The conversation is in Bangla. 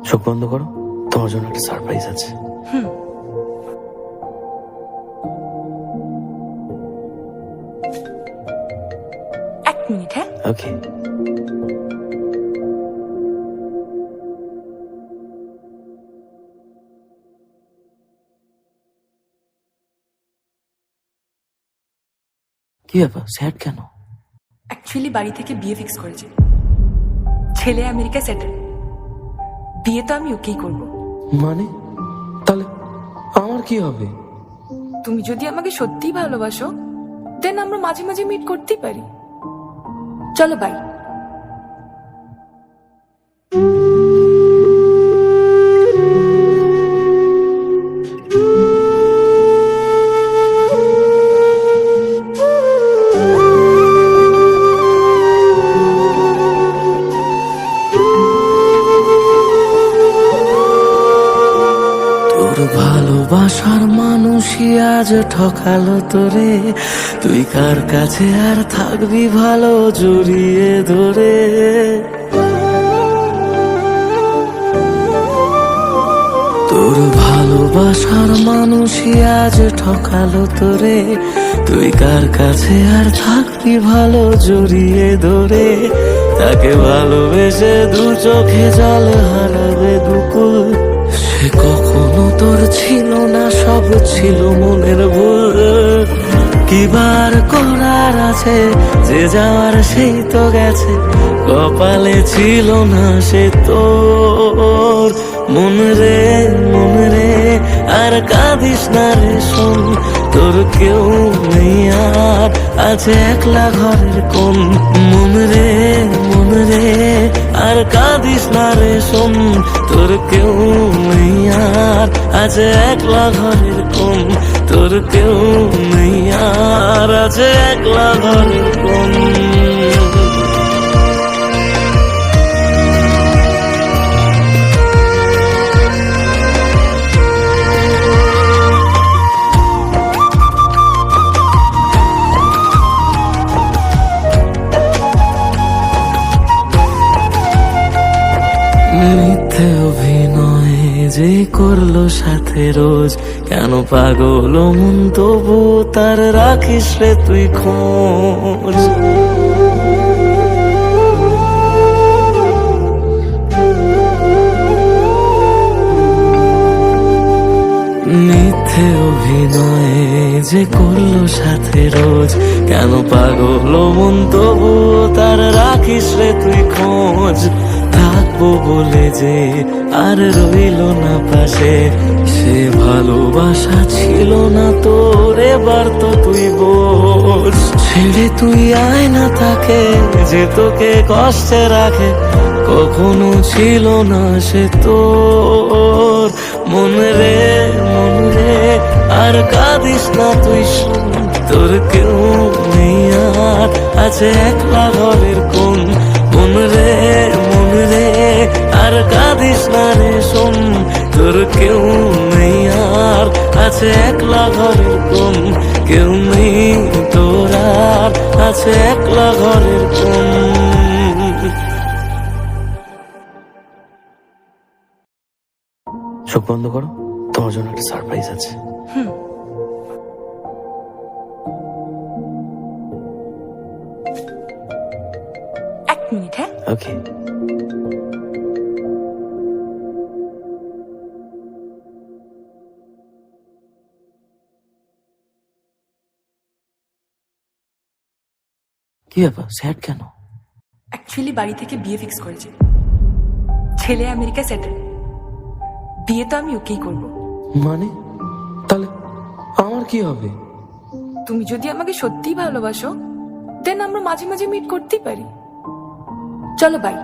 চোখ বন্ধ করো, তোমার জন্য একটা সারপ্রাইজ আছে। এক মিনিট। হ্যাঁ, ওকে। কি ব্যাপার, স্যাড কেন? অ্যাকচুয়ালি বাড়ি থেকে বিয়ে ফিক্স করেছে। ছেলে আমেরিকা সেটেল। বিয়ে তো আমি ওকেই করব। মানে তাহলে আমার কি হবে? তুমি যদি আমাকে সত্যিই ভালোবাসো দেন আমরা মাঝে মাঝে মিট করতেই পারি। চলো বাই। তোর ভালোবাসার মানুষই আজ ঠকালো তোরে, তুই কার কাছে আর থাকবি ভালো জড়িয়ে ধরে। তোর ভালোবাসার মানুষই আজ ঠকালো তোরে, তুই কার কাছে আর থাকবি ভালো জড়িয়ে ধরে। তাকে ভালোবেসে দু চোখে জল হারাবে দুকুল, সে কখনো তোর ছিল না, সব ছিল মনের ভুল। কিবার করার আছে, যে যাওয়ার সেই তো গেছে, কপালে ছিল না সে তোর। মন রে আর কাঁদিস না রে শোন, তোর কেউ নেই আর আছে একলা ঘরের কোণ। মন রে আর কাঁদিস না রে শোন, তোর কেউ নেই আর আছে একলা ঘরের কোণ। তোর কেউ নেই আর আছে একলা ঘরের কোণ। মিথ্যে অভিনয় যে করলো সাথে রোজ, কেন পাগল মন তবু তার রাখিস রে তুই খোঁজ। মিথ্যে অভিনয় যে করলো সাথে রোজ, কেন পাগল মন তবু তার রাখিস রে তুই খোঁজ। থাকবো বলে যে আর রইল না পাশে, সে ভালোবাসা ছিল না তোর, এবার তো তুই বোঝ। ছেড়ে তুই আয় না তাকে যে তোকে কষ্টে রাখে, কখনো ছিল না সে তোর। মন রে আর কাঁদিস না তুই শোন, তোর কেউ নেই আর আছে একলা ঘরের কোণ। মন রে আর কাঁদিস না রে শোন, তোর কেউ নেই আর আছে একলা ঘরের কোণ। কেউ নেই তোর আর আছে একলা ঘরের কোণ। চোখ বন্ধ করো, তোমার জন্য একটা সারপ্রাইজ আছে। এক মিনিট। হ্যাঁ, ওকে। কি ব্যাপার, স্যাড কেন? অ্যাকচুয়ালি বাড়ি থেকে বিয়ে ফিক্স করেছে। ছেলে আমেরিকা সেটেল। বিয়ে তো আমি ওকেই করব। মানে তাহলে আমার কি হবে? তুমি যদি আমাকে সত্যিই ভালোবাসো দেন আমরা মাঝে মাঝে মিট করতেই পারি। চলো বাই।